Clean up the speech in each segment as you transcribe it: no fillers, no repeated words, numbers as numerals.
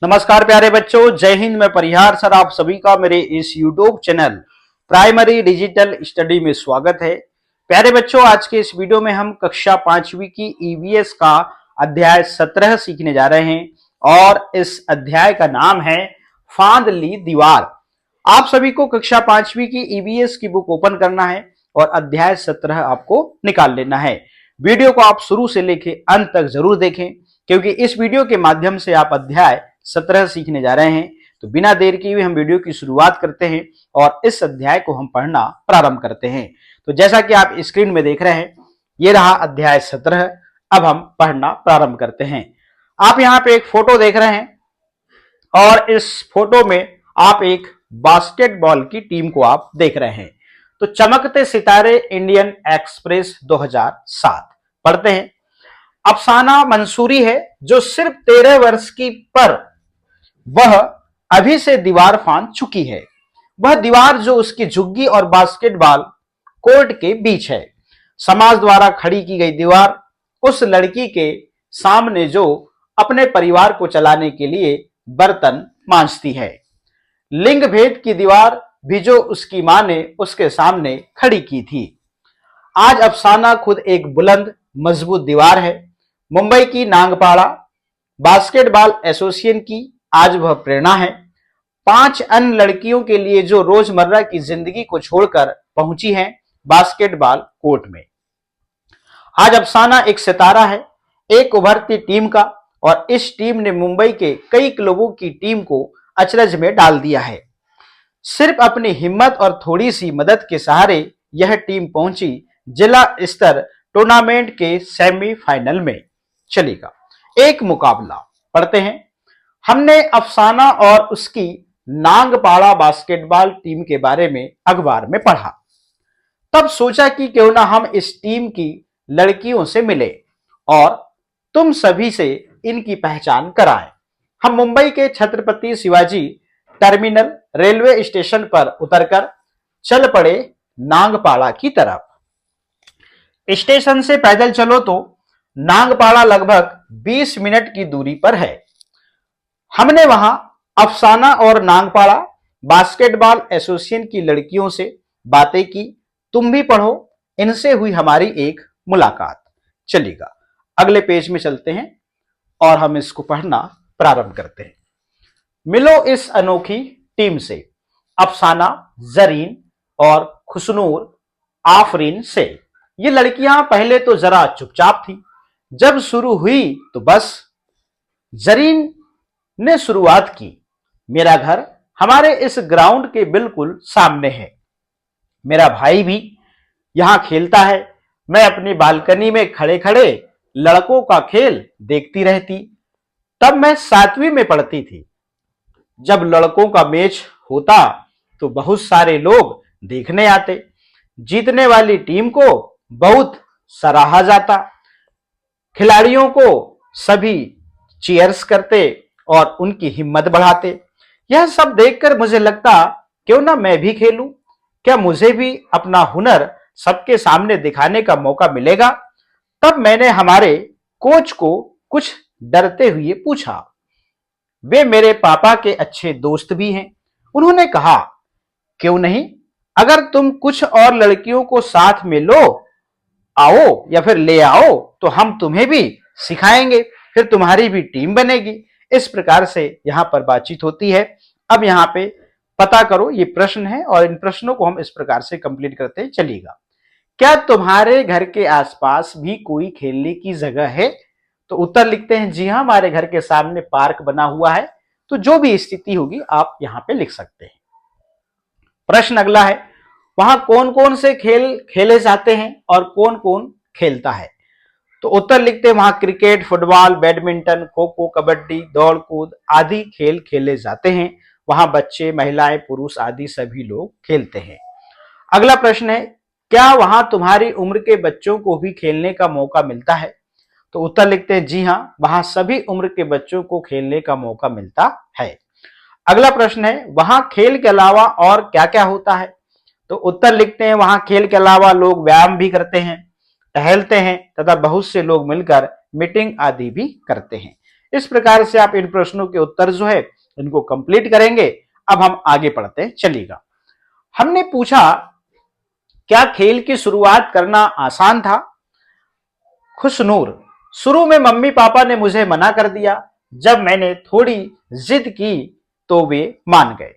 नमस्कार प्यारे बच्चों, जय हिंद। मैं परिहार सर आप सभी का मेरे इस YouTube channel primary digital study में स्वागत है। प्यारे बच्चों, आज के इस वीडियो में हम कक्षा 5वीं की ईवीएस का अध्याय 17 सीखने जा रहे हैं और इस अध्याय का नाम है फांद ली दीवार। आप सभी को कक्षा 5वीं की ईवीएस की बुक ओपन करना है और अध्याय 17 आपको निकाल लेना है। वीडियो को आप शुरू से लेकर अंत तक जरूर देखें, क्योंकि इस वीडियो के माध्यम से आप अध्याय 17 सीखने जा रहे हैं। तो बिना देर किए हुए हम वीडियो की शुरुआत करते हैं और इस अध्याय को हम पढ़ना प्रारंभ करते हैं। तो जैसा कि आप स्क्रीन में देख रहे हैं, ये रहा अध्याय 17। अब हम पढ़ना प्रारंभ करते हैं। आप यहाँ पे एक फोटो देख रहे हैं और इस फोटो में आप एक बास्केटबॉल की टीम को आप देख रहे हैं। तो चमकते सितारे इंडियन एक्सप्रेस 2007 पढ़ते हैं। अफसाना मंसूरी है जो सिर्फ 13 वर्ष की, पर वह अभी से दीवार फांद चुकी है। वह दीवार जो उसकी झुग्गी और बास्केटबॉल कोर्ट के बीच है। समाज द्वारा खड़ी की गई दीवार उस लड़की के सामने जो अपने परिवार को चलाने के लिए बर्तन मांजती है। लिंग भेद की दीवार भी जो उसकी मां ने उसके सामने खड़ी की थी। आज अफसाना खुद एक बुलंद मजबूत दीवार है। मुंबई की नांगपाड़ा बास्केटबॉल एसोसिएशन की आज वह प्रेरणा है। 5 अन्य लड़कियों के लिए जो रोजमर्रा की जिंदगी को छोड़कर पहुंची हैं बास्केटबॉल कोर्ट में। आज अफसाना एक सितारा है, एक उभरती टीम का, और इस टीम ने मुंबई के कई क्लबों की टीम को अचरज में डाल दिया है। सिर्फ अपनी हिम्मत और थोड़ी सी मदद के सहारे यह टीम पहुंची जिला स्तर टूर्नामेंट के सेमीफाइनल में। चलेगा एक मुकाबला पढ़ते हैं। हमने अफसाना और उसकी नांगपाड़ा बास्केटबॉल टीम के बारे में अखबार में पढ़ा। तब सोचा कि क्यों ना हम इस टीम की लड़कियों से मिले और तुम सभी से इनकी पहचान कराएं। हम मुंबई के Chhatrapati Shivaji terminal railway station पर उतरकर चल पड़े नांगपाड़ा की तरफ। स्टेशन से पैदल चलो तो नांगपाड़ा लगभग 20 मिनट की दूरी पर है। हमने वहां अफसाना और नांगपाड़ा बास्केटबॉल एसोसिएशन की लड़कियों से बातें की। तुम भी पढ़ो, इनसे हुई हमारी एक मुलाकात। चलिएगा अगले पेज में चलते हैं और हम इसको पढ़ना प्रारंभ करते हैं। मिलो इस अनोखी टीम से, अफसाना, जरीन और खुशनूर आफरीन से। ये लड़कियां पहले तो जरा चुपचाप थी, जब शुरू हुई तो बस। जरीन ने शुरुआत की, मेरा घर हमारे इस ग्राउंड के बिल्कुल सामने है। मेरा भाई भी यहां खेलता है। मैं अपनी बालकनी में खड़े खड़े लड़कों का खेल देखती रहती। तब मैं 7वीं में पढ़ती थी। जब लड़कों का मैच होता तो बहुत सारे लोग देखने आते। जीतने वाली टीम को बहुत सराहा जाता। खिलाड़ियों को सभी चीयर्स करते और उनकी हिम्मत बढ़ाते। यह सब देखकर मुझे लगता, क्यों ना मैं भी खेलूं। क्या मुझे भी अपना हुनर सबके सामने दिखाने का मौका मिलेगा। तब मैंने हमारे कोच को कुछ डरते हुए पूछा। वे मेरे पापा के अच्छे दोस्त भी हैं। उन्होंने कहा, क्यों नहीं, अगर तुम कुछ और लड़कियों को साथ में लो आओ या फिर ले आओ तो हम तुम्हें भी सिखाएंगे, फिर तुम्हारी भी टीम बनेगी। इस प्रकार से यहां पर बातचीत होती है। अब यहां पे पता करो, ये प्रश्न है और इन प्रश्नों को हम इस प्रकार से कंप्लीट करते चलिएगा। क्या तुम्हारे घर के आसपास भी कोई खेलने की जगह है। तो उत्तर लिखते हैं, जी हां, हमारे घर के सामने पार्क बना हुआ है। तो जो भी स्थिति होगी आप यहां पे लिख सकते हैं। प्रश्न अगला है, वहां कौन कौन से खेल खेले जाते हैं और कौन कौन खेलता है। तो उत्तर लिखते हैं, वहां cricket, football, badminton, kho kho, kabaddi, दौड़ कूद आदि खेल खेले जाते हैं। वहां बच्चे, महिलाएं, पुरुष आदि सभी लोग खेलते हैं। अगला प्रश्न है, क्या वहां तुम्हारी उम्र के बच्चों को भी खेलने का मौका मिलता है। तो उत्तर लिखते हैं, जी हां, वहां सभी उम्र के बच्चों को खेलने का मौका मिलता है। अगला प्रश्न है, वहां खेल के अलावा और क्या क्या होता है। तो उत्तर लिखते हैं, वहां खेल के अलावा लोग व्यायाम भी करते हैं, टहलते हैं तथा बहुत से लोग मिलकर मीटिंग आदि भी करते हैं। इस प्रकार से आप इन प्रश्नों के उत्तर जो है इनको कंप्लीट करेंगे। अब हम आगे पढ़ते हैं, चलिएगा। हमने पूछा, क्या खेल की शुरुआत करना आसान था? खुशनूर, शुरू में मम्मी पापा ने मुझे मना कर दिया। जब मैंने थोड़ी जिद की तो वे मान गए।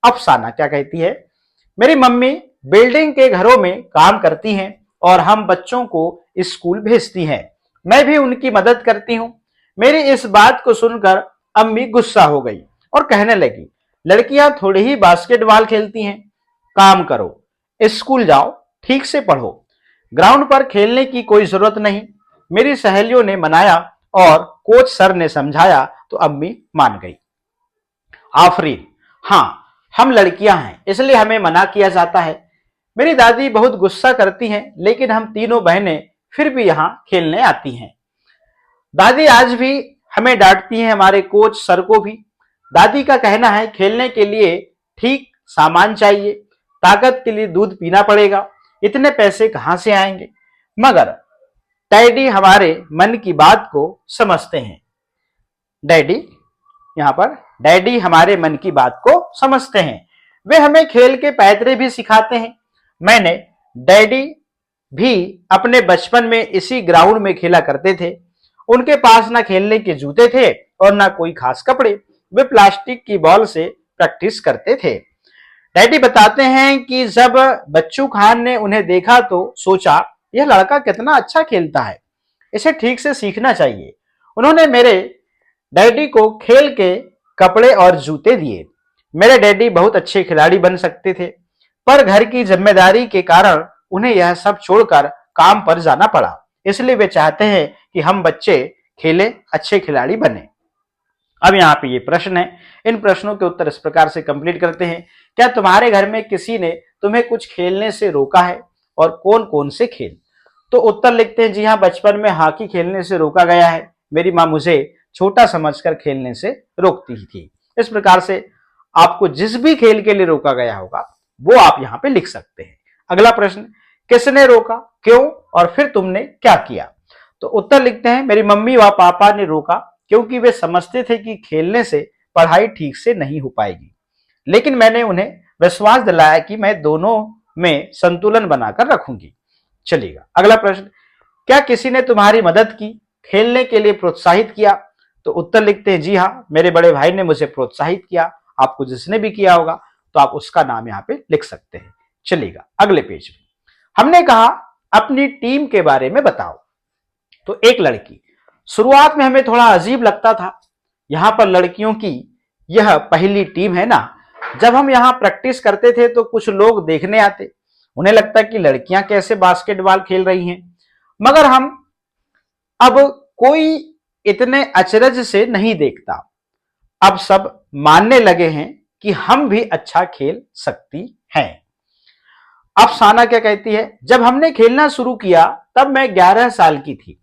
अफसाना क्या कहती है, मेरी मम्मी बिल्डिंग के घरों में काम करती हैं और हम बच्चों को स्कूल भेजती हैं। मैं भी उनकी मदद करती हूँ। मेरी इस बात को सुनकर अम्मी गुस्सा हो गई और कहने लगी, लड़कियां थोड़ी ही बास्केटबॉल खेलती हैं, काम करो, स्कूल जाओ, ठीक से पढ़ो, ग्राउंड पर खेलने की कोई जरूरत नहीं। मेरी सहेलियों ने मनाया और कोच सर ने समझाया तो अम्मी मान गई। आफरीन, हाँ, हम लड़कियां हैं इसलिए हमें मना किया जाता है। मेरी दादी बहुत गुस्सा करती हैं लेकिन हम तीनों बहनें फिर भी यहाँ खेलने आती हैं। दादी आज भी हमें डांटती हैं, हमारे कोच सर को भी। दादी का कहना है खेलने के लिए ठीक सामान चाहिए, ताकत के लिए दूध पीना पड़ेगा, इतने पैसे कहां से आएंगे। मगर डैडी हमारे मन की बात को समझते हैं। डैडी, यहाँ पर डैडी हमारे मन की बात को समझते हैं। वे हमें खेल के पैतरे भी सिखाते हैं। मैंने डैडी भी अपने बचपन में इसी ग्राउंड में खेला करते थे। उनके पास ना खेलने के जूते थे और ना कोई खास कपड़े। वे प्लास्टिक की बॉल से प्रैक्टिस करते थे। डैडी बताते हैं कि जब बच्चू खान ने उन्हें देखा तो सोचा, यह लड़का कितना अच्छा खेलता है, इसे ठीक से सीखना चाहिए। उन्होंने मेरे डैडी को खेल के कपड़े और जूते दिए। मेरे डैडी बहुत अच्छे खिलाड़ी बन सकते थे, पर घर की जिम्मेदारी के कारण उन्हें यह सब छोड़कर काम पर जाना पड़ा। इसलिए वे चाहते हैं कि हम बच्चे खेले, अच्छे खिलाड़ी बने। अब यहाँ पे ये प्रश्न है, इन प्रश्नों के उत्तर इस प्रकार से कंप्लीट करते हैं। क्या तुम्हारे घर में किसी ने तुम्हें कुछ खेलने से रोका है और कौन कौन से खेल? तो उत्तर लिखते हैं, जी हाँ, बचपन में हॉकी खेलने से रोका गया है। मेरी माँ मुझे छोटा समझकर खेलने से रोकती ही थी। इस प्रकार से आपको जिस भी खेल के लिए रोका गया होगा वो आप यहाँ पे लिख सकते हैं। अगला प्रश्न, किसने रोका, क्यों और फिर तुमने क्या किया? तो उत्तर लिखते हैं, मेरी मम्मी व पापा ने रोका क्योंकि वे समझते थे कि खेलने से पढ़ाई ठीक से नहीं हो पाएगी, लेकिन मैंने उन्हें विश्वास दिलाया कि मैं दोनों में संतुलन बनाकर रखूंगी। चलिएगा अगला प्रश्न, क्या किसी ने तुम्हारी मदद की, खेलने के लिए प्रोत्साहित किया? तो उत्तर लिखते हैं, जी हाँ, मेरे बड़े भाई ने मुझे प्रोत्साहित किया। आपको जिसने भी किया होगा तो आप उसका नाम यहाँ पे लिख सकते हैं। चलिएगा अगले पेज में, हमने कहा अपनी टीम के बारे में बताओ। तो एक लड़की, शुरुआत में हमें थोड़ा अजीब लगता था, यहां पर लड़कियों की यह पहली टीम है ना। जब हम यहाँ प्रैक्टिस करते थे तो कुछ लोग देखने आते, उन्हें लगता कि लड़कियां कैसे बास्केटबॉल खेल रही हैं, मगर हम अब कोई इतने अचरज से नहीं देखता। अब सब मानने लगे हैं कि हम भी अच्छा खेल सकती हैं। अफसाना क्या कहती है, जब हमने खेलना शुरू किया तब मैं 11 साल की थी।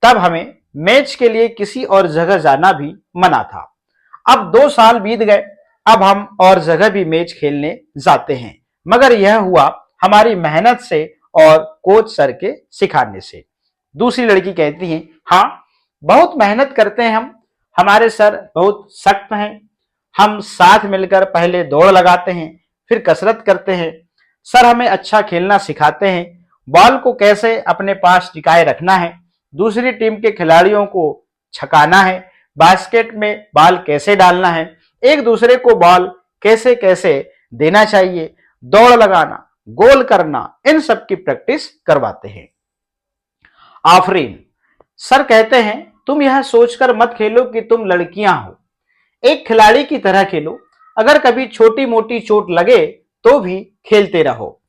तब हमें मैच के लिए किसी और जगह जाना भी मना था। अब 2 साल बीत गए, अब हम और जगह भी मैच खेलने जाते हैं, मगर यह हुआ हमारी मेहनत से और कोच सर के सिखाने से। दूसरी लड़की कहती है, हाँ, बहुत मेहनत करते हैं हम, हमारे सर बहुत सख्त हैं। हम साथ मिलकर पहले दौड़ लगाते हैं, फिर कसरत करते हैं। सर हमें अच्छा खेलना सिखाते हैं, बॉल को कैसे अपने पास टिकाए रखना है, दूसरी टीम के खिलाड़ियों को छकाना है, बास्केट में बॉल कैसे डालना है, एक दूसरे को बॉल कैसे कैसे देना चाहिए, दौड़ लगाना, गोल करना, इन सब की प्रैक्टिस करवाते हैं। आफरीन, सर कहते हैं तुम यह सोचकर मत खेलो कि तुम लड़कियां हो, एक खिलाड़ी की तरह खेलो। अगर कभी छोटी मोटी चोट लगे तो भी खेलते रहो।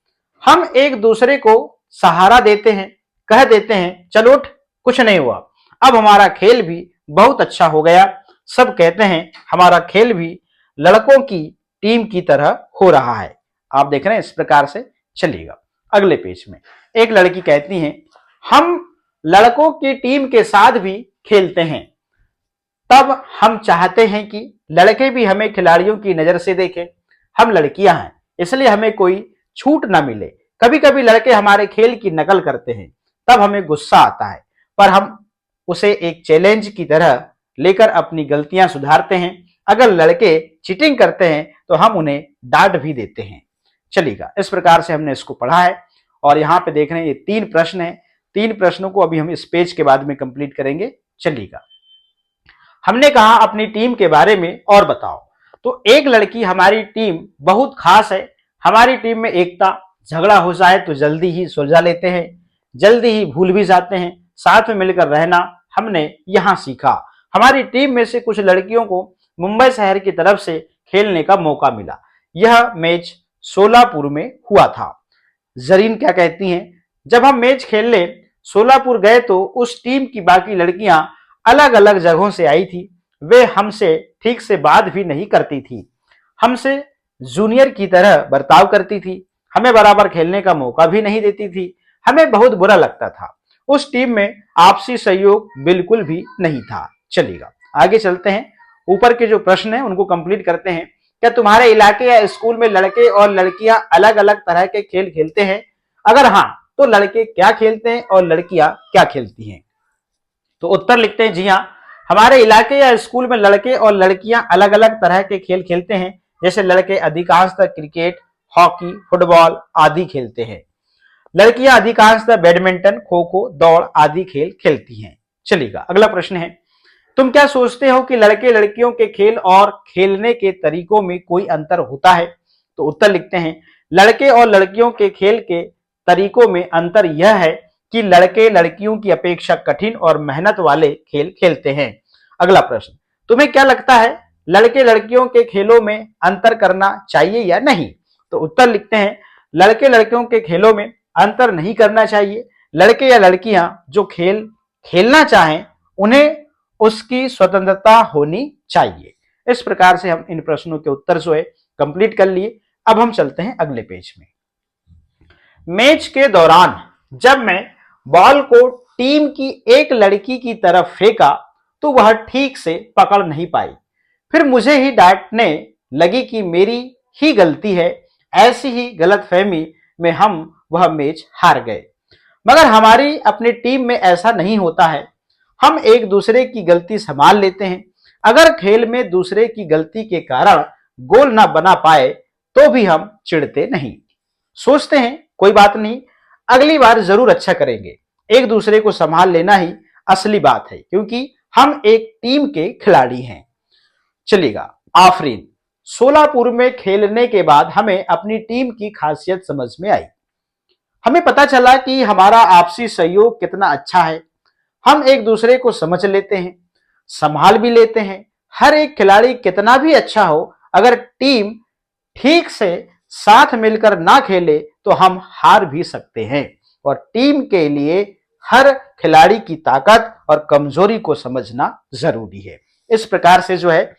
हम एक दूसरे को सहारा देते हैं, कह देते हैं चलो उठ, कुछ नहीं हुआ। अब हमारा खेल भी बहुत अच्छा हो गया। सब कहते हैं हमारा खेल भी लड़कों की टीम की तरह हो रहा है। आप देख रहे हैं, इस प्रकार से चलिएगा। अगले पेज में एक लड़की कहती है, हम लड़कों की टीम के साथ भी खेलते हैं, तब हम चाहते हैं कि लड़के भी हमें खिलाड़ियों की नजर से देखें। हम लड़कियां हैं इसलिए हमें कोई छूट ना मिले। कभी कभी लड़के हमारे खेल की नकल करते हैं, तब हमें गुस्सा आता है, पर हम उसे एक चैलेंज की तरह लेकर अपनी गलतियां सुधारते हैं। अगर लड़के चीटिंग करते हैं तो हम उन्हें डांट भी देते हैं। चलिएगा, इस प्रकार से हमने इसको पढ़ा है और यहाँ पे देख रहे हैं ये 3 प्रश्न है। 3 प्रश्नों को अभी हम इस पेज के बाद में कंप्लीट करेंगे। चलिएगा, हमने कहा अपनी टीम के बारे में और बताओ। तो एक लड़की, हमारी टीम बहुत खास है। हमारी टीम में एकता, झगड़ा हो जाए तो जल्दी ही सुलझा लेते हैं, जल्दी ही भूल भी जाते हैं। साथ में मिलकर रहना हमने यहाँ सीखा। हमारी टीम में से कुछ लड़कियों को मुंबई शहर की तरफ से खेलने का मौका मिला। यह मैच सोलापुर में हुआ था। जरीन क्या कहती हैं, जब हम मैच खेलने सोलापुर गए तो उस टीम की बाकी लड़कियां अलग अलग जगहों से आई थी। वे हमसे ठीक से बात भी नहीं करती थी, हमसे जूनियर की तरह बर्ताव करती थी, हमें बराबर खेलने का मौका भी नहीं देती थी। हमें बहुत बुरा लगता था। उस टीम में आपसी सहयोग बिल्कुल भी नहीं था। चलिएगा, आगे चलते हैं। ऊपर के जो प्रश्न हैं उनको कंप्लीट करते हैं। क्या तुम्हारे इलाके या स्कूल में लड़के और लड़कियां अलग अलग तरह के खेल खेलते हैं? अगर हाँ, तो लड़के क्या खेलते हैं और लड़कियां क्या खेलती हैं? तो उत्तर लिखते हैं, जी हाँ, हमारे इलाके या स्कूल में लड़के और लड़कियां अलग अलग तरह के खेल खेलते हैं। जैसे लड़के अधिकांशतः क्रिकेट, हॉकी, फुटबॉल आदि खेलते हैं। लड़कियां अधिकांशतः बैडमिंटन, खो खो, दौड़ आदि खेल खेलती हैं। चलिएगा, अगला प्रश्न है, तुम क्या सोचते हो कि लड़के लड़कियों के खेल और खेलने के तरीकों में कोई अंतर होता है? तो उत्तर लिखते हैं, लड़के और लड़कियों के खेल के तरीकों में अंतर यह है कि लड़के लड़कियों की अपेक्षा कठिन और मेहनत वाले खेल खेलते हैं। अगला प्रश्न, तुम्हें क्या लगता है लड़के लड़कियों के खेलों में अंतर करना चाहिए या नहीं? तो उत्तर लिखते हैं, लड़के लड़कियों के खेलों में अंतर नहीं करना चाहिए। लड़के या लड़कियां जो खेल खेलना चाहें उन्हें उसकी स्वतंत्रता होनी चाहिए। इस प्रकार से हम इन प्रश्नों के उत्तर जो है कंप्लीट कर लिए। अब हम चलते हैं अगले पेज में। मैच के दौरान जब मैं बॉल को टीम की एक लड़की की तरफ फेंका तो वह ठीक से पकड़ नहीं पाई। फिर मुझे ही डांटने लगी कि मेरी ही गलती है। ऐसी ही गलतफहमी में हम वह मैच हार गए। मगर हमारी अपनी टीम में ऐसा नहीं होता है। हम एक दूसरे की गलती संभाल लेते हैं। अगर खेल में दूसरे की गलती के कारण गोल ना बना पाए तो भी हम चिढ़ते नहीं, सोचते हैं कोई बात नहीं, अगली बार जरूर अच्छा करेंगे। एक दूसरे को संभाल लेना ही असली बात है, क्योंकि हम एक टीम के खिलाड़ी हैं। चलिएगा, आफरीन, सोलापुर में खेलने के बाद हमें अपनी टीम की खासियत समझ में आई। हमें पता चला कि हमारा आपसी सहयोग कितना अच्छा है। हम एक दूसरे को समझ लेते हैं, संभाल भी लेते हैं। हर एक खिलाड़ी कितना भी अच्छा हो, अगर टीम ठीक से साथ मिलकर ना खेले तो हम हार भी सकते हैं। और टीम के लिए हर खिलाड़ी की ताकत और कमजोरी को समझना जरूरी है। इस प्रकार से जो है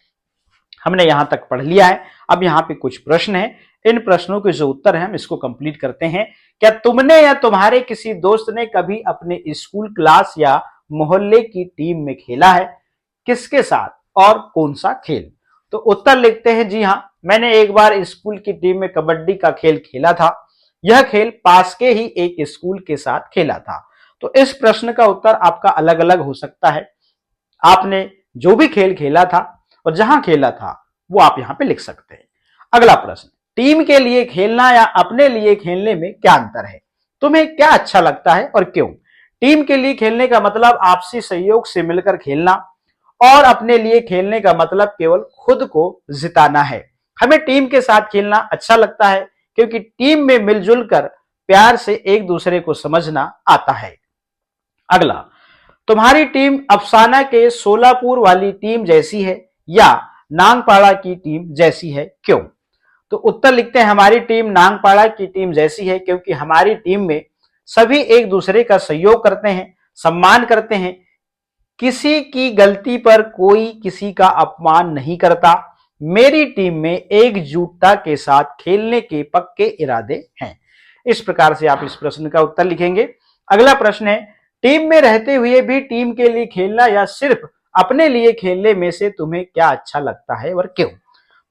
हमने यहां तक पढ़ लिया है। अब यहाँ पे कुछ प्रश्न हैं। इन प्रश्नों के जो उत्तर हैं हम इसको कंप्लीट करते हैं। क्या तुमने या तुम्हारे किसी दोस्त ने कभी अपने स्कूल, क्लास या मोहल्ले की टीम में खेला है? किसके साथ और कौन सा खेल? तो उत्तर लिखते हैं, जी हाँ, मैंने एक बार स्कूल की टीम में कबड्डी का खेल खेला था। यह खेल पास के ही एक स्कूल के साथ खेला था। तो इस प्रश्न का उत्तर आपका अलग अलग हो सकता है। आपने जो भी खेल खेला था और जहां खेला था वो आप यहां पे लिख सकते हैं। अगला प्रश्न, टीम के लिए खेलना या अपने लिए खेलने में क्या अंतर है? तुम्हें क्या अच्छा लगता है और क्यों? टीम के लिए खेलने का मतलब आपसी सहयोग से मिलकर खेलना और अपने लिए खेलने का मतलब केवल खुद को जिताना है। हमें टीम के साथ खेलना अच्छा लगता है क्योंकि टीम में मिलजुल कर प्यार से एक दूसरे को समझना आता है। अगला, तुम्हारी टीम अफसाना के सोलापुर वाली टीम जैसी है या नांगपाड़ा की टीम जैसी है, क्यों? तो उत्तर लिखते हैं, हमारी टीम नांगपाड़ा की टीम जैसी है क्योंकि हमारी टीम में सभी एक दूसरे का सहयोग करते हैं, सम्मान करते हैं। किसी की गलती पर कोई किसी का अपमान नहीं करता। मेरी टीम में एकजुटता के साथ खेलने के पक्के इरादे हैं। इस प्रकार से आप इस प्रश्न का उत्तर लिखेंगे। अगला प्रश्न है, टीम में रहते हुए भी टीम के लिए खेलना या सिर्फ अपने लिए खेलने में से तुम्हें क्या अच्छा लगता है और क्यों?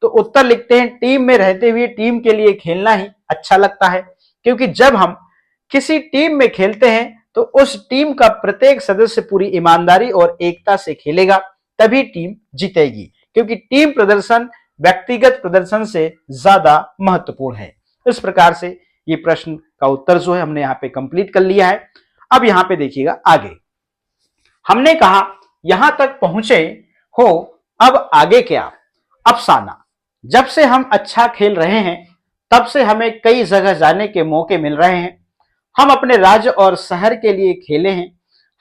तो उत्तर लिखते हैं, टीम में रहते हुए टीम के लिए खेलना ही अच्छा लगता है क्योंकि जब हम किसी टीम में खेलते हैं तो उस टीम का प्रत्येक सदस्य पूरी ईमानदारी और एकता से खेलेगा। तभी टीम जीतेगी, क्योंकि टीम प्रदर्शन व्यक्तिगत प्रदर्शन से ज्यादा महत्वपूर्ण है। इस प्रकार से ये प्रश्न का उत्तर जो है हमने यहाँ पे कंप्लीट कर लिया है। अब यहाँ पे देखिएगा आगे, हमने कहा यहां तक पहुंचे हो, अब आगे क्या? अफसाना। जब से हम अच्छा खेल रहे हैं तब से हमें कई जगह जाने के मौके मिल रहे हैं। हम अपने राज्य और शहर के लिए खेले हैं।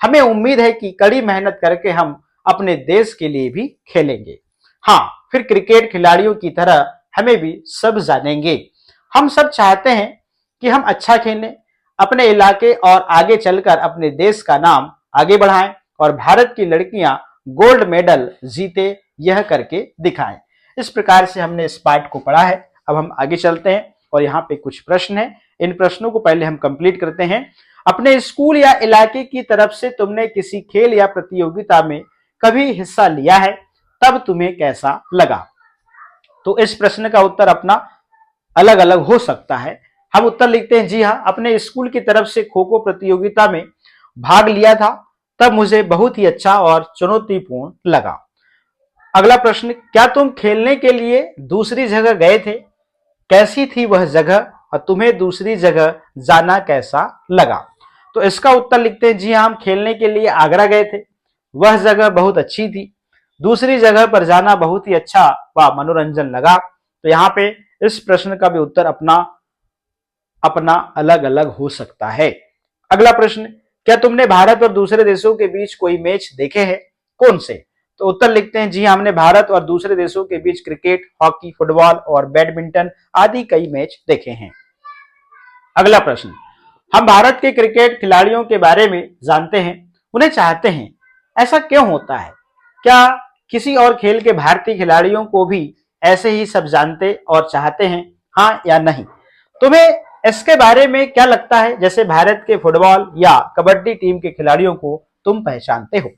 हमें उम्मीद है कि कड़ी मेहनत करके हम अपने देश के लिए भी खेलेंगे। हाँ, फिर क्रिकेट खिलाड़ियों की तरह हमें भी सब जानेंगे। हम सब चाहते हैं कि हम अच्छा खेलें, अपने इलाके और आगे चलकर अपने देश का नाम आगे बढ़ाएं और भारत की लड़कियां गोल्ड मेडल जीते, यह करके दिखाएं। इस प्रकार से हमने इस पार्ट को पढ़ा है। अब हम आगे चलते हैं और यहाँ पे कुछ प्रश्न हैं। इन प्रश्नों को पहले हम कंप्लीट करते हैं। अपने स्कूल या इलाके की तरफ से तुमने किसी खेल या प्रतियोगिता में कभी हिस्सा लिया है, तब तुम्हें कैसा लगा? तो इस प्रश्न का उत्तर अपना अलग अलग हो सकता है। हम उत्तर लिखते हैं, जी हाँ, अपने स्कूल की तरफ से खो खो प्रतियोगिता में भाग लिया था, तब मुझे बहुत ही अच्छा और चुनौतीपूर्ण लगा। अगला प्रश्न, क्या तुम खेलने के लिए दूसरी जगह गए थे? कैसी थी वह जगह और तुम्हें दूसरी जगह जाना कैसा लगा? तो इसका उत्तर लिखते हैं, जी हाँ, हम खेलने के लिए आगरा गए थे। वह जगह बहुत अच्छी थी। दूसरी जगह पर जाना बहुत ही अच्छा व मनोरंजन लगा। तो यहाँ पे इस प्रश्न का भी उत्तर अपना अपना अलग अलग हो सकता है। अगला प्रश्न, क्या तुमने भारत और दूसरे देशों के बीच कोई मैच देखे हैं? कौन से? तो उत्तर लिखते हैं, जी, हमने भारत और दूसरे देशों के बीच क्रिकेट, हॉकी, फुटबॉल और बैडमिंटन आदि कई मैच देखे हैं। अगला प्रश्न, हम भारत के क्रिकेट खिलाड़ियों के बारे में जानते हैं, उन्हें चाहते हैं, ऐसा क्यों होता है? क्या किसी और खेल के भारतीय खिलाड़ियों को भी ऐसे ही सब जानते और चाहते हैं, हाँ या नहीं? तुम्हें इसके बारे में क्या लगता है, जैसे भारत के फुटबॉल या कबड्डी टीम के खिलाड़ियों को तुम पहचानते हो?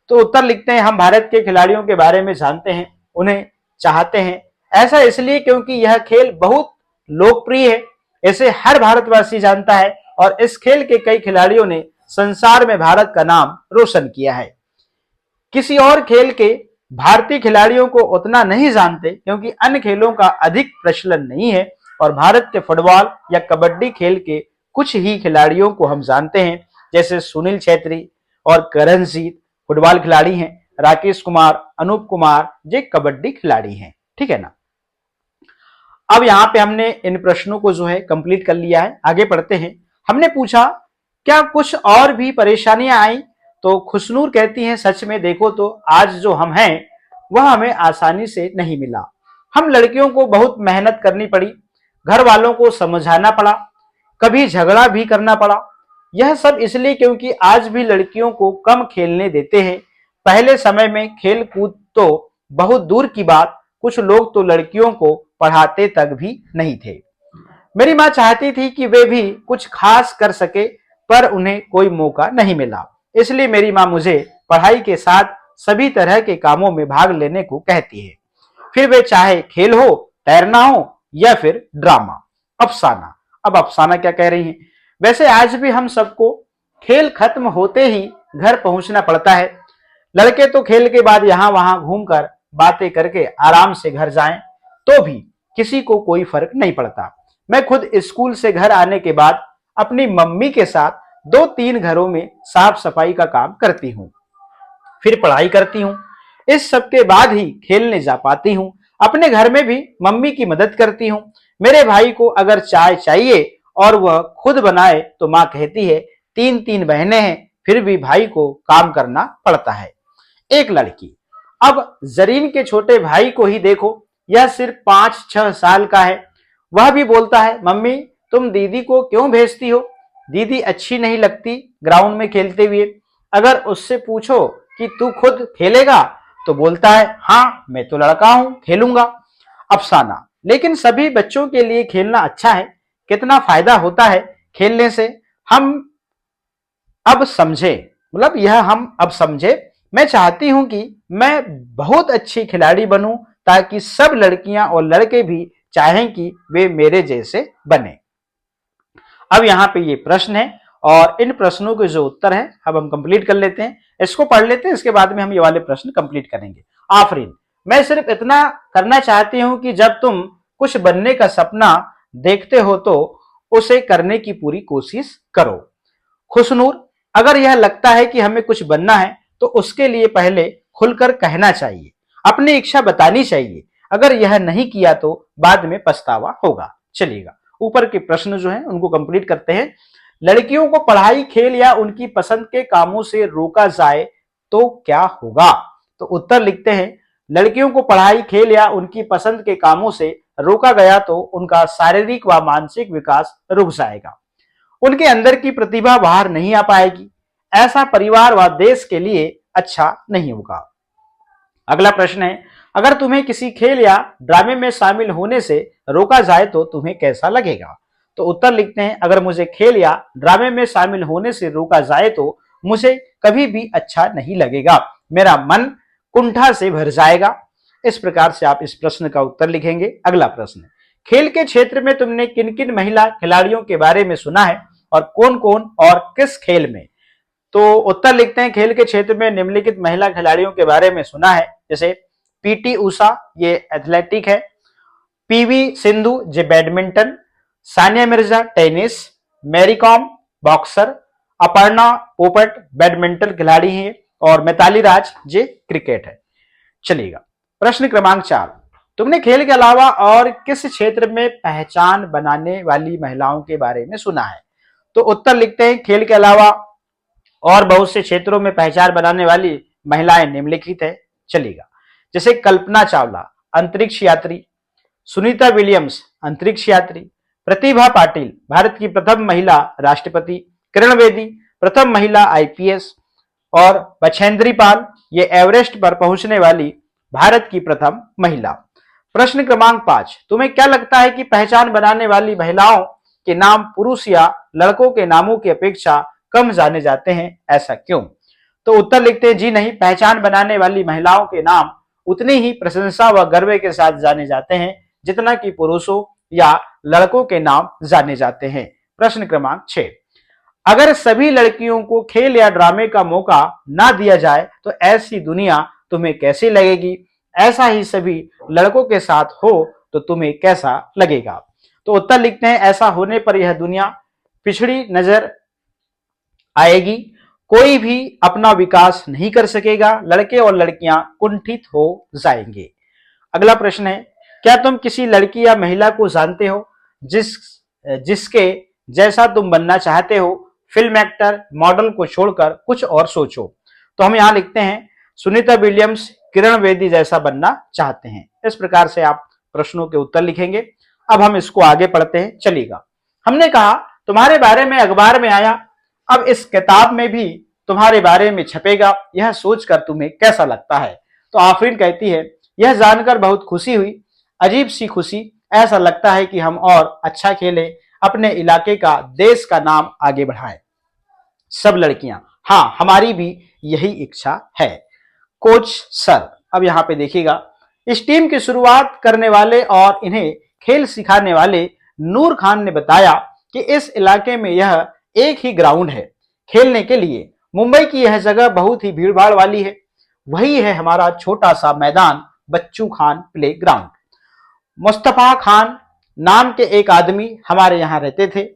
तो उत्तर लिखते हैं, हम भारत के खिलाड़ियों के बारे में जानते हैं, उन्हें चाहते हैं। ऐसा इसलिए क्योंकि यह खेल बहुत लोकप्रिय है, इसे हर भारतवासी जानता है और इस खेल के कई खिलाड़ियों ने संसार में भारत का नाम रोशन किया है। किसी और खेल के भारतीय खिलाड़ियों को उतना नहीं जानते क्योंकि अन्य खेलों का अधिक प्रचलन नहीं है और भारत के फुटबॉल या कबड्डी खेल के कुछ ही खिलाड़ियों को हम जानते हैं, जैसे सुनील छेत्री और करणजीत फुटबॉल खिलाड़ी हैं, राकेश कुमार, अनूप कुमार ये कबड्डी खिलाड़ी हैं। ठीक है ना? अब यहाँ पे हमने इन प्रश्नों को जो है कंप्लीट कर लिया है। आगे पढ़ते हैं। हमने पूछा, क्या कुछ और भी परेशानियां आई? तो खुशनूर कहती हैं, सच में देखो तो आज जो हम हैं वह हमें आसानी से नहीं मिला। हम लड़कियों को बहुत मेहनत करनी पड़ी, घर वालों को समझाना पड़ा, कभी झगड़ा भी करना पड़ा। यह सब इसलिए क्योंकि आज भी लड़कियों को कम खेलने देते हैं। पहले समय में खेल कूद तो बहुत दूर की बात, कुछ लोग तो लड़कियों को पढ़ाते तक भी नहीं थे। मेरी माँ चाहती थी कि वे भी कुछ खास कर सके, पर उन्हें कोई मौका नहीं मिला। इसलिए मेरी माँ मुझे पढ़ाई के साथ सभी तरह के कामों में भाग लेने को कहती है, फिर वे चाहे खेल हो, तैरना हो या फिर ड्रामा। अफसाना। अब अफसाना क्या कह रही हैं? वैसे आज भी हम सबको खेल खत्म होते ही घर पहुंचना पड़ता है। लड़के तो खेल के बाद यहाँ वहां घूमकर बातें करके आराम से घर जाएं, तो भी किसी को कोई फर्क नहीं पड़ता। मैं खुद स्कूल से घर आने के बाद अपनी मम्मी के साथ 2-3 घरों में साफ सफाई का काम करती हूँ, फिर पढ़ाई करती हूँ। इस सब के बाद ही खेलने जा पाती हूँ। अपने घर में भी मम्मी की मदद करती हूँ। मेरे भाई को अगर चाय चाहिए और वह खुद बनाए तो माँ कहती है, 3 बहनें हैं फिर भी भाई को काम करना पड़ता है। एक लड़की। अब जरीन के छोटे भाई को ही देखो, यह सिर्फ 5-6 साल का है। वह भी बोलता है, मम्मी तुम दीदी को क्यों भेजती हो? दीदी अच्छी नहीं लगती ग्राउंड में खेलते हुए। अगर उससे पूछो कि तू खुद खेलेगा तो बोलता है, हाँ मैं तो लड़का हूं, खेलूंगा। अफसाना। लेकिन सभी बच्चों के लिए खेलना अच्छा है। कितना फायदा होता है खेलने से, हम अब समझे, मतलब यह हम अब समझे। मैं चाहती हूं कि मैं बहुत अच्छी खिलाड़ी बनूं ताकि सब लड़कियां और लड़के भी चाहें कि वे मेरे जैसे बने। अब यहाँ पे ये प्रश्न है, और इन प्रश्नों के जो उत्तर हैं अब हम कंप्लीट कर लेते हैं, इसको पढ़ लेते हैं, इसके बाद में हम ये वाले प्रश्न कंप्लीट करेंगे। आफरीन, मैं सिर्फ इतना करना चाहती हूं कि जब तुम कुछ बनने का सपना देखते हो तो उसे करने की पूरी कोशिश करो। खुशनूर, अगर यह लगता है कि हमें कुछ बनना है तो उसके लिए पहले खुलकर कहना चाहिए, अपनी इच्छा बतानी चाहिए। अगर यह नहीं किया तो बाद में पछतावा होगा। चलिएगा ऊपर के प्रश्न जो हैं उनको कंप्लीट करते हैं। लड़कियों को पढ़ाई, खेल या उनकी पसंद के कामों से रोका जाए तो क्या होगा? तो उत्तर लिखते हैं, लड़कियों को पढ़ाई, खेल या उनकी पसंद के कामों से रोका गया तो उनका शारीरिक व मानसिक विकास रुक जाएगा, उनके अंदर की प्रतिभा बाहर नहीं आ पाएगी। ऐसा परिवार व देश के लिए अच्छा नहीं होगा। अगला प्रश्न है, अगर तुम्हें किसी खेल या ड्रामे में शामिल होने से रोका जाए तो तुम्हें कैसा लगेगा? तो उत्तर लिखते हैं, अगर मुझे खेल या ड्रामे में शामिल होने से रोका जाए तो मुझे कभी भी अच्छा नहीं लगेगा, मेरा मन कुंठा से भर जाएगा। इस प्रकार से आप इस प्रश्न का उत्तर लिखेंगे। अगला प्रश्न, खेल के क्षेत्र में तुमने किन किन महिला खिलाड़ियों के बारे में सुना है और कौन कौन और किस खेल में? तो उत्तर लिखते हैं, खेल के क्षेत्र में निम्नलिखित महिला खिलाड़ियों के बारे में सुना है, जैसे पीटी उषा, ये एथलेटिक है, पीवी सिंधु जे badminton, Sania Mirza tennis, Mary Kom boxer, Aparna Popat badminton खिलाड़ी है और मिताली राज जे क्रिकेट है। चलिएगा प्रश्न क्रमांक 4, तुमने खेल के अलावा और किस क्षेत्र में पहचान बनाने वाली महिलाओं के बारे में सुना है? तो उत्तर लिखते हैं, खेल के अलावा और बहुत से क्षेत्रों में पहचान बनाने वाली महिलाएं निम्नलिखित है। चलिएगा, जैसे कल्पना चावला अंतरिक्ष यात्री, सुनीता विलियम्स अंतरिक्ष यात्री, प्रतिभा पाटिल भारत की प्रथम महिला राष्ट्रपति, किरण बेदी प्रथम महिला आईपीएस और बछेंद्री पाल ये एवरेस्ट पर पहुंचने वाली भारत की प्रथम महिला। प्रश्न क्रमांक 5, तुम्हें क्या लगता है कि पहचान बनाने वाली महिलाओं के नाम पुरुष या लड़कों के नामों की अपेक्षा कम जाने जाते हैं, ऐसा क्यों? तो उत्तर लिखते हैं, जी नहीं, पहचान बनाने वाली महिलाओं के नाम उतनी ही प्रशंसा व गर्व के साथ जाने जाते हैं जितना कि पुरुषों या लड़कों के नाम जाने जाते हैं। प्रश्न क्रमांक 6, अगर सभी लड़कियों को खेल या ड्रामे का मौका ना दिया जाए तो ऐसी दुनिया तुम्हें कैसी लगेगी? ऐसा ही सभी लड़कों के साथ हो तो तुम्हें कैसा लगेगा? तो उत्तर लिखते हैं, ऐसा होने पर यह दुनिया पिछड़ी नजर आएगी, कोई भी अपना विकास नहीं कर सकेगा, लड़के और लड़कियां कुंठित हो जाएंगे। अगला प्रश्न है, क्या तुम किसी लड़की या महिला को जानते हो जिसके जैसा तुम बनना चाहते हो? फिल्म एक्टर, मॉडल को छोड़कर कुछ और सोचो। तो हम यहां लिखते हैं, सुनीता विलियम्स किरण बेदी जैसा बनना चाहते हैं। इस प्रकार से आप प्रश्नों के उत्तर लिखेंगे। अब हम इसको आगे पढ़ते हैं। चलिएगा, हमने कहा तुम्हारे बारे में अखबार में आया, अब इस किताब में भी तुम्हारे बारे में छपेगा, यह सोचकर तुम्हें कैसा लगता है? तो आफरीन कहती है, यह जानकर बहुत खुशी हुई, अजीब सी खुशी, ऐसा लगता है कि हम और अच्छा खेलें, अपने इलाके का, देश का नाम आगे बढ़ाएं। सब लड़कियां, हाँ हमारी भी यही इच्छा है। कोच सर, अब यहां पे देखिएगा, इस टीम की शुरुआत करने वाले और इन्हें खेल सिखाने वाले नूर खान ने बताया कि इस इलाके में यह एक ही ग्राउंड है खेलने के लिए। मुंबई की यह जगह बहुत ही भीड़भाड़ वाली है, वही है हमारा छोटा सा मैदान, बच्चू खान प्ले ग्राउंड। मुस्तफा खान नाम के एक आदमी हमारे यहाँ रहते थे,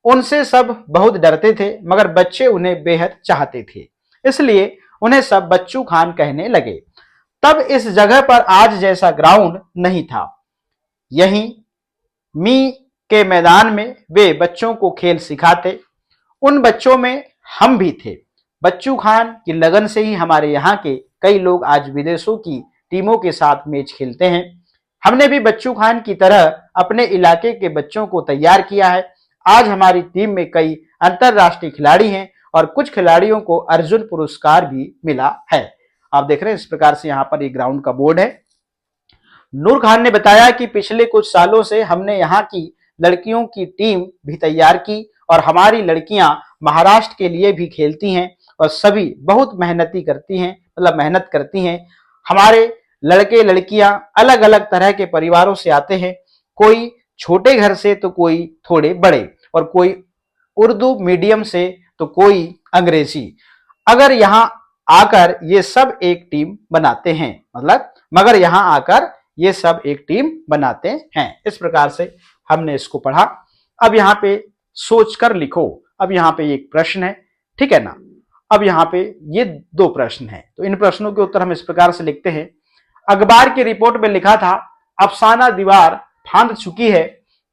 उनसे सब बहुत डरते थे मगर बच्चे उन्हें बेहद चाहते थे, इसलिए उन्हें सब बच्चू खान कहने लगे। तब इस जगह पर आज जैसा ग्राउंड नहीं था, यहीं मी के मैदान में वे बच्चों को खेल सिखाते, उन बच्चों में हम भी थे। बच्चू खान की लगन से ही हमारे यहाँ के कई लोग आज विदेशों की टीमों के साथ मैच खेलते हैं। हमने भी बच्चू खान की तरह अपने इलाके के बच्चों को तैयार किया है। आज हमारी टीम में कई अंतरराष्ट्रीय खिलाड़ी हैं और कुछ खिलाड़ियों को अर्जुन पुरस्कार भी मिला है। आप देख रहे हैं, इस प्रकार से यहाँ पर एक ग्राउंड का बोर्ड है। नूर खान ने बताया कि पिछले कुछ सालों से हमने यहाँ की लड़कियों की टीम भी तैयार की और हमारी लड़कियां महाराष्ट्र के लिए भी खेलती हैं और सभी बहुत मेहनती करती हैं, मतलब मेहनत करती हैं। हमारे लड़के लड़कियां अलग अलग तरह के परिवारों से आते हैं, कोई छोटे घर से तो कोई थोड़े बड़े और कोई उर्दू मीडियम से तो कोई अंग्रेजी। अगर यहां आकर ये सब एक टीम बनाते हैं, मतलब मगर यहां आकर ये सब एक टीम बनाते हैं। इस प्रकार से हमने इसको पढ़ा। अब यहां पे सोचकर लिखो। अब यहां पे एक प्रश्न है, ठीक है ना। अब यहां पे ये 2 प्रश्न हैं, तो इन प्रश्नों के उत्तर हम इस प्रकार से लिखते हैं। अखबार की रिपोर्ट में लिखा था अफसाना दीवार फांद चुकी है,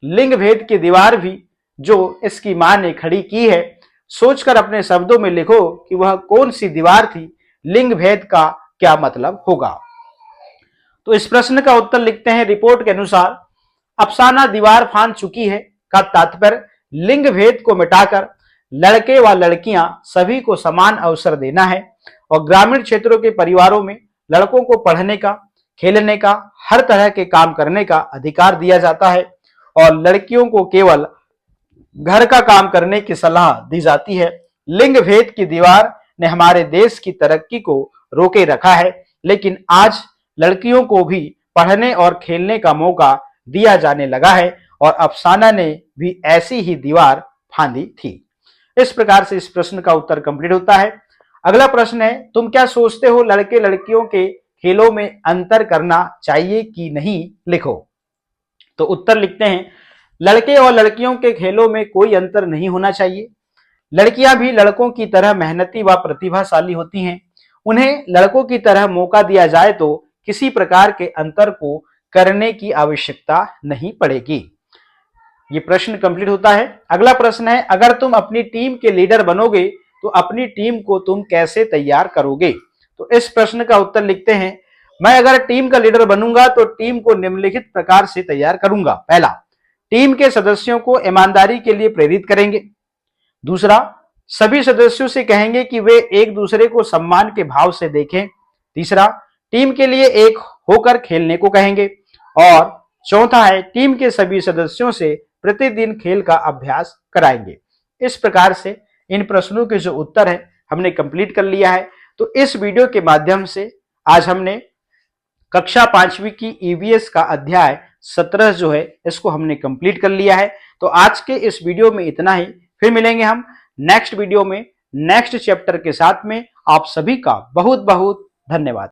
लिंग भेद की दीवार भी जो इसकी मां ने खड़ी की है। सोचकर अपने शब्दों में लिखो कि वह कौन सी दीवार थी, लिंग भेद का क्या मतलब होगा। तो इस प्रश्न का उत्तर लिखते हैं। रिपोर्ट के अनुसार अफसाना दीवार फांद चुकी है का तात्पर्य लिंग भेद को मिटाकर लड़के व लड़कियां सभी को समान अवसर देना है और ग्रामीण क्षेत्रों के परिवारों में लड़कों को पढ़ने का, खेलने का, हर तरह के काम करने का अधिकार दिया जाता है और लड़कियों को केवल घर का काम करने की सलाह दी जाती है। लिंग भेद की दीवार ने हमारे देश की तरक्की को रोके रखा है, लेकिन आज लड़कियों को भी पढ़ने और खेलने का मौका दिया जाने लगा है और अफसाना ने भी ऐसी ही दीवार फांदी थी। इस प्रकार से इस प्रश्न का उत्तर कंप्लीट होता है। अगला प्रश्न है, तुम क्या सोचते हो लड़के लड़कियों के खेलों में अंतर करना चाहिए कि नहीं, लिखो। तो उत्तर लिखते हैं, लड़के और लड़कियों के खेलों में कोई अंतर नहीं होना चाहिए। लड़कियां भी लड़कों की तरह मेहनती व प्रतिभाशाली होती हैं। उन्हें लड़कों की तरह मौका दिया जाए तो किसी प्रकार के अंतर को करने की आवश्यकता नहीं पड़ेगी। ये प्रश्न कंप्लीट होता है। अगला प्रश्न है, अगर तुम अपनी टीम के लीडर बनोगे तो अपनी टीम को तुम कैसे तैयार करोगे। तो इस प्रश्न का उत्तर लिखते हैं, मैं अगर टीम का लीडर बनूंगा तो टीम को निम्नलिखित प्रकार से तैयार करूंगा। पहला, टीम के सदस्यों को ईमानदारी के लिए प्रेरित करेंगे। दूसरा, सभी सदस्यों से कहेंगे कि वे एक दूसरे को सम्मान के भाव से देखें। तीसरा, टीम के लिए एक होकर खेलने को कहेंगे। और चौथा है, टीम के सभी सदस्यों से प्रतिदिन खेल का अभ्यास कराएंगे। इस प्रकार से इन प्रश्नों के जो उत्तर है हमने कंप्लीट कर लिया है। तो इस वीडियो के माध्यम से आज हमने कक्षा 5वीं की ईवीएस का अध्याय 17 जो है इसको हमने कंप्लीट कर लिया है। तो आज के इस वीडियो में इतना ही। फिर मिलेंगे हम नेक्स्ट वीडियो में नेक्स्ट चैप्टर के साथ में। आप सभी का बहुत बहुत धन्यवाद।